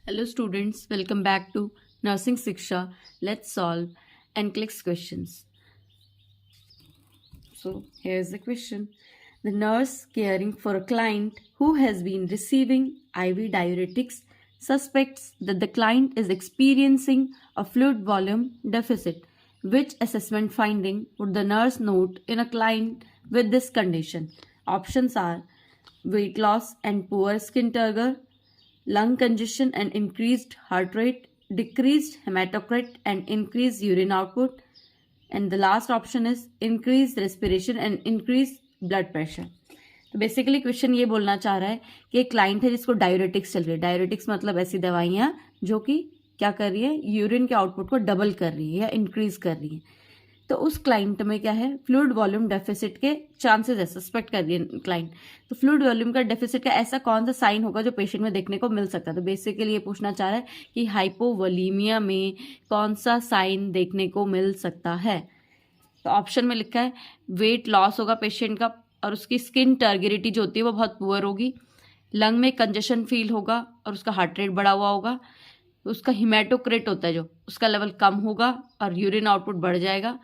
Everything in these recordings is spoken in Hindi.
Hello students, welcome back to Nursing Siksha. Let's solve NCLEX questions. So here's the question. The nurse caring for a client who has been receiving IV diuretics suspects that the client is experiencing a fluid volume deficit. Which assessment finding would the nurse note in a client with this condition? Options are weight loss and poor skin turgor, lung congestion and increased heart rate, decreased hematocrit and increased urine output, and the last option is increased respiration and increased blood pressure. तो बेसिकली क्वेश्चन ये बोलना चाह रहा है कि एक क्लाइंट है जिसको डायरेटिक्स चल रही है. डायरेटिक्स मतलब ऐसी दवाइयाँ जो कि क्या कर रही है, यूरिन के आउटपुट को डबल कर रही है या इंक्रीज कर रही है. तो उस क्लाइंट में क्या है, फ्लूइड वॉल्यूम डेफिसिट के चांसेस है, सस्पेक्ट कर रही है क्लाइंट. तो फ्लूइड वॉल्यूम का डेफिसिट का ऐसा कौन सा साइन होगा जो पेशेंट में देखने को मिल सकता है. तो बेसिकली ये पूछना चाह रहा है कि हाइपोवोलीमिया में कौन सा साइन देखने को मिल सकता है. तो ऑप्शन में लिखा है वेट लॉस होगा पेशेंट का और उसकी स्किन टर्गरिटी जो होती है वो बहुत पुअर होगी, लंग में कंजेशन फील होगा और उसका हार्ट रेट बढ़ा हुआ होगा, उसका हिमेटोक्रिट होता है जो उसका लेवल कम होगा और यूरिन आउटपुट बढ़ जाएगा.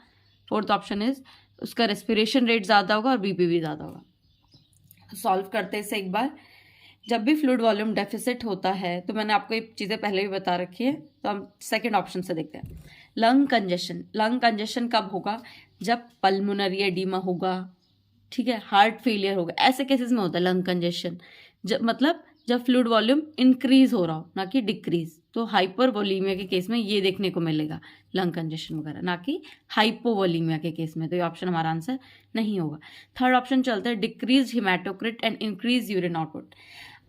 फोर्थ ऑप्शन इज उसका रेस्पिरेशन रेट ज़्यादा होगा और बीपी भी ज़्यादा होगा. सॉल्व करते हैं इसे एक बार. जब भी फ्लूइड वॉल्यूम डेफिसिट होता है तो मैंने आपको ये चीज़ें पहले भी बता रखी है, तो हम सेकंड ऑप्शन से देखते हैं. लंग कंजेशन कब होगा, जब पल्मोनरी एडीमा होगा, ठीक है, हार्ट फेलियर होगा, ऐसे केसेस में होता है लंग कंजेशन. जब फ्लूइड वॉल्यूम इंक्रीज हो रहा हो ना कि डिक्रीज. तो हाइपरवोलीमिया के केस में ये देखने को मिलेगा लंग कंजेशन वगैरह, ना कि हाइपोवोलीमिया के केस में. तो ये ऑप्शन हमारा आंसर नहीं होगा. थर्ड ऑप्शन चलता है decrease haematocrit and increase urine output.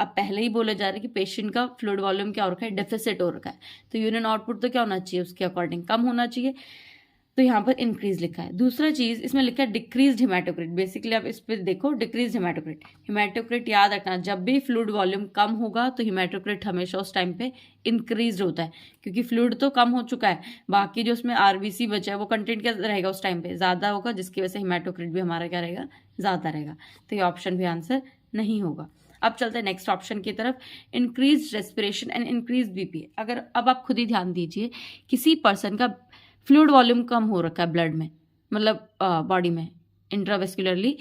अब पहले ही बोला जा रहा है कि पेशेंट का फ्लूइड वॉल्यूम क्या हो रखा है, डेफिसिट हो रखा है, तो यूरिन आउटपुट तो क्या होना चाहिए, उसके अकॉर्डिंग कम होना चाहिए. तो यहाँ पर इंक्रीज लिखा है. दूसरा चीज इसमें लिखा है डिक्रीज हिमेटोक्रिट. बेसिकली आप इस पर देखो डिक्रीज हिमेटोक्रिट याद रखना, जब भी फ्लूइड वॉल्यूम कम होगा तो हिमेटोक्रिट हमेशा उस टाइम पे इंक्रीज होता है, क्योंकि फ्लूइड तो कम हो चुका है, बाकी जो उसमें आरबीसी बचा है वो कंटेंट क्या रहेगा उस टाइम पे ज़्यादा होगा, जिसकी वजह से हिमेटोक्रिट भी हमारा क्या रहेगा, ज़्यादा रहेगा. तो ये ऑप्शन भी आंसर नहीं होगा. अब चलते हैं नेक्स्ट ऑप्शन की तरफ, increase respiration and increase BP. अगर अब आप खुद ही ध्यान दीजिए, किसी पर्सन का फ्लूइड वॉल्यूम कम हो रखा है ब्लड में, मतलब बॉडी में इंट्रावेस्कुलरली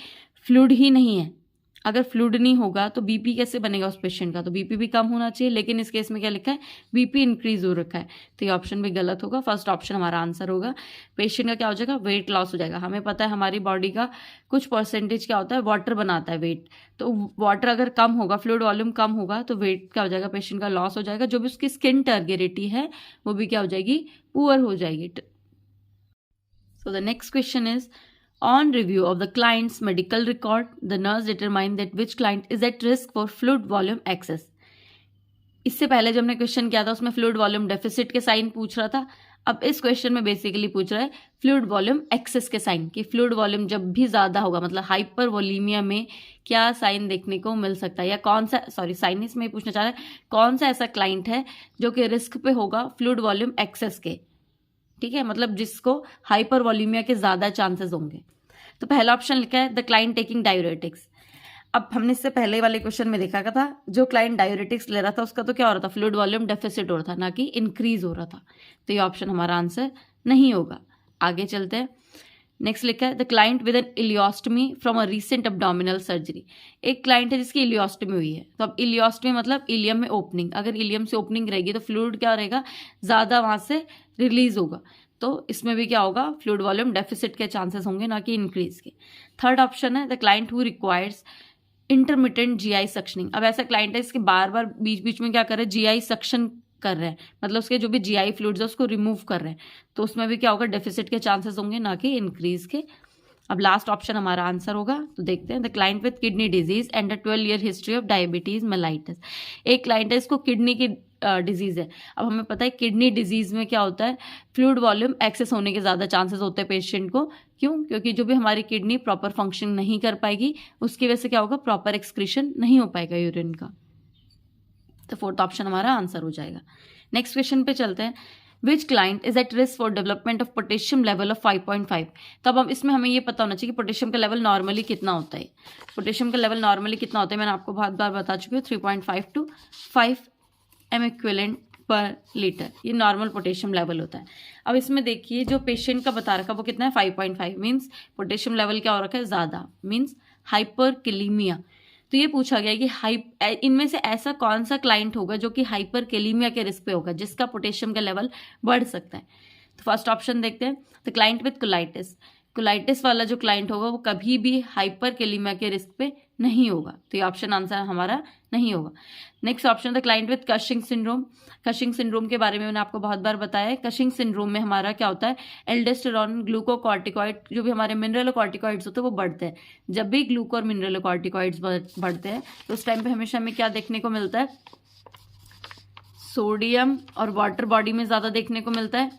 फ्लूइड ही नहीं है, अगर फ्लूइड नहीं होगा तो बीपी कैसे बनेगा उस पेशेंट का. तो बीपी भी कम होना चाहिए, लेकिन इस केस में क्या लिखा है, बीपी इंक्रीज हो रखा है. तो ये ऑप्शन भी गलत होगा. फर्स्ट ऑप्शन हमारा आंसर होगा. पेशेंट का क्या हो जाएगा, वेट लॉस हो जाएगा. हमें पता है हमारी बॉडी का कुछ परसेंटेज क्या होता है, वाटर बनाता है, वेट. तो वाटर अगर कम होगा, फ्लूइड वॉल्यूम कम होगा, तो वेट क्या हो जाएगा, पेशेंट का लॉस हो जाएगा. जो भी उसकी स्किन टर्गरिटी है वो भी क्या हो जाएगी, पुअर हो जाएगी. So the next question is, on review of the client's medical record, the nurse determined that which client is at risk for fluid volume excess. इससे पहले जब हमने क्वेश्चन किया था उसमें फ्लूइड वॉल्यूम डेफिसिट के साइन पूछ रहा था. अब इस क्वेश्चन में बेसिकली पूछ रहा है फ्लूइड वॉल्यूम एक्सेस के साइन, कि फ्लूइड वॉल्यूम जब भी ज़्यादा होगा, मतलब हाइपरवोलीमिया में क्या साइन देखने को मिल सकता है, या कौन सा, साइन इसमें पूछना चाह रहा है कौन सा ऐसा क्लाइंट है जो कि रिस्क पे होगा फ्लूइड वॉल्यूम एक्सेस के. ठीक है, मतलब जिसको हाइपरवोलीमिया के ज़्यादा चांसेस होंगे. तो पहला ऑप्शन लिखा है द क्लाइंट टेकिंग डायूरेटिक्स. अब हमने इससे पहले वाले क्वेश्चन में देखा था जो क्लाइंट डायूरेटिक्स ले रहा था उसका तो क्या हो रहा था, फ्लूइड वॉल्यूम डेफिसिट हो रहा था, ना कि इंक्रीज हो रहा था. तो ये ऑप्शन हमारा आंसर नहीं होगा. आगे चलते हैं. नेक्स्ट लिखा है the client with an ileostomy from a recent abdominal surgery. एक क्लाइंट है जिसकी इलियोस्टमी हुई है. तो अब इलियोस्टमी मतलब इलियम में ओपनिंग, अगर इलियम से ओपनिंग रहेगी तो फ्लूइड क्या रहेगा, ज़्यादा वहाँ से रिलीज होगा. तो इसमें भी क्या होगा, फ्लूइड वॉल्यूम डेफिसिट के चांसेस होंगे, ना कि इंक्रीज के. थर्ड ऑप्शन है the client who requires intermittent GI suctioning. अब ऐसा क्लाइंट है इसके बार बार बीच बीच में क्या कर रहे हैं, जीआई सक्शन कर रहे हैं, मतलब उसके जो भी जीआई फ्लूइड्स है उसको रिमूव कर रहे हैं. तो उसमें भी क्या होगा, डेफिसिट के चांसेस होंगे, ना कि इंक्रीज के. अब लास्ट ऑप्शन हमारा आंसर होगा. तो देखते हैं the client with kidney disease and a 12-year history of diabetes mellitus. एक क्लाइंट है इसको किडनी की डिजीज है. अब हमें पता है किडनी डिजीज में क्या होता है, फ्लूइड वॉल्यूम एक्सेस होने के ज़्यादा चांसेस होते हैं पेशेंट को. क्यों, क्योंकि जो भी हमारी किडनी प्रॉपर फंक्शन नहीं कर पाएगी उसकी वजह से क्या होगा, प्रॉपर एक्सक्रीशन नहीं हो पाएगा यूरिन का. तो फोर्थ ऑप्शन हमारा आंसर हो जाएगा. नेक्स्ट क्वेश्चन पे चलते हैं. Which client is at risk for development of potassium level of 5.5. तब हम इसमें हमें ये पता होना चाहिए कि पोटेशियम का लेवल नॉर्मली कितना होता है. पोटेशियम का लेवल नॉर्मली कितना होता है मैंने आपको बहुत बार बता चुकी हूँ, 3.5 to 5 M equivalent per litre, ये नॉर्मल पोटेशियम लेवल होता है। अब इसमें देखिए जो पेशेंट का बता रखा वो कितना है 5.5, मीन्स पोटेशियम लेवल क्या हो रखा है ज़्यादा, मीन्स हाइपरकेलीमिया। तो ये पूछा गया कि इनमें से ऐसा कौन सा क्लाइंट होगा जो कि हाइपरकेलीमिया के रिस्क पे होगा, जिसका पोटेशियम का लेवल बढ़ सकता है। तो फर्स्ट ऑप्शन देखते हैं, the client with colitis. Colitis वाला जो क्लाइंट होगा वो कभी भी हाइपरकेलीमिया के रिस्क पे नहीं होगा, तो ये ऑप्शन आंसर हमारा नहीं होगा। Next option the client with Cushing syndrome. Cushing syndrome के बारे में मैंने आपको बहुत बार बताया है। कशिंग सिंड्रोम में हमारा क्या होता है, एल्डोस्टेरॉन, ग्लूकोकॉर्टिकॉइड, जो भी हमारे मिनरलोकॉर्टिकॉइड्स होते हैं वो बढ़ते हैं। जब भी ग्लूको और मिनरलोकॉर्टिकॉइड्स बढ़ते हैं तो उस टाइम पे हमेशा हमें क्या देखने को मिलता है, सोडियम और वाटर बॉडी में ज़्यादा देखने को मिलता है,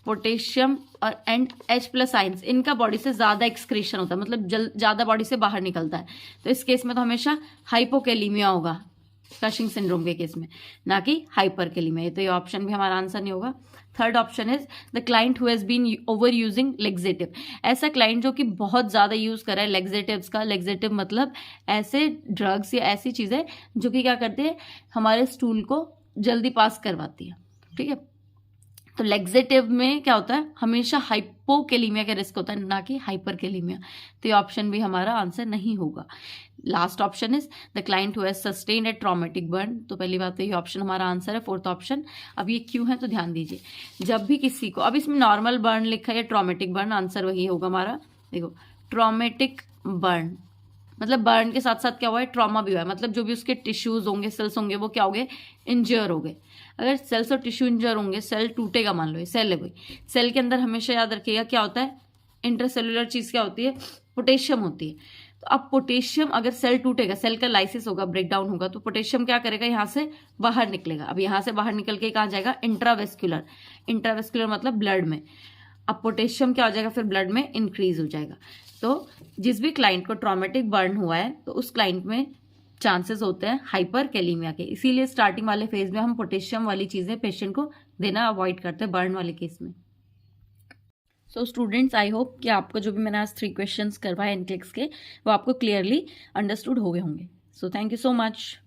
पोटेशियम और एंड H+ आइंस, इनका बॉडी से ज़्यादा एक्सक्रीशन होता है, मतलब ज़्यादा बॉडी से बाहर निकलता है। तो इस केस में तो हमेशा हाइपोकेलीमिया होगा कशिंग सिंड्रोम के केस में, ना कि हाइपरकेलीमिया। तो ये ऑप्शन भी हमारा आंसर नहीं होगा। Third option is the client who has been overusing laxative. ऐसा क्लाइंट जो कि बहुत ज़्यादा यूज़ कर रहा है लेग्जेटिव्स का। लेग्जेटिव मतलब ऐसे ड्रग्स या ऐसी चीज़ें जो कि क्या करते हैं, हमारे स्टूल को जल्दी पास करवाती है, ठीक है। तो लेग्जेटिव में क्या होता है, हमेशा हाइपोकेलीमिया का रिस्क होता है, ना कि हाइपरकेलीमिया। तो ये ऑप्शन भी हमारा आंसर नहीं होगा। Last option is the client who has sustained A traumatic burn. तो पहली बात तो ये ऑप्शन हमारा आंसर है, फोर्थ ऑप्शन। अब ये क्यों है तो ध्यान दीजिए, जब भी किसी को, अब इसमें नॉर्मल बर्न लिखा है या ट्रॉमेटिक बर्न, आंसर वही होगा हमारा। देखो ट्रॉमेटिक बर्न मतलब बर्न के साथ साथ क्या हुआ है, ट्रॉमा भी हुआ है, मतलब जो भी उसके टिश्यूज होंगे, सेल्स होंगे, वो क्या हो गए, इंजर हो गए। अगर सेल्स और टिश्यू इंजर होंगे, सेल टूटेगा, मान लो ये सेल है कोई, सेल के अंदर हमेशा याद रखिएगा क्या होता है, इंटरसेलुलर चीज क्या होती है, पोटेशियम होती है। तो अब पोटेशियम अगर सेल टूटेगा, सेल का लाइसिस होगा, ब्रेकडाउन होगा, तो पोटेशियम क्या करेगा, यहाँ से बाहर निकलेगा। अब यहाँ से बाहर निकल के कहाँ जाएगा, इंट्रावेस्कुलर। इंट्रावेस्कुलर मतलब ब्लड में। अब पोटेशियम क्या हो जाएगा, फिर ब्लड में इंक्रीज हो जाएगा। तो जिस भी क्लाइंट को ट्रॉमेटिक बर्न हुआ है तो उस क्लाइंट में चांसेस होते हैं हाइपरकेलीमिया के। इसीलिए स्टार्टिंग वाले फेज में हम पोटेशियम वाली चीजें पेशेंट को देना अवॉइड करते हैं बर्न वाले केस में। सो स्टूडेंट्स, आई होप कि आपको जो भी मैंने आज 3 क्वेश्चंस करवाए NCLEX के, वो आपको क्लियरली अंडरस्टूड हो गए होंगे। So thank you so much.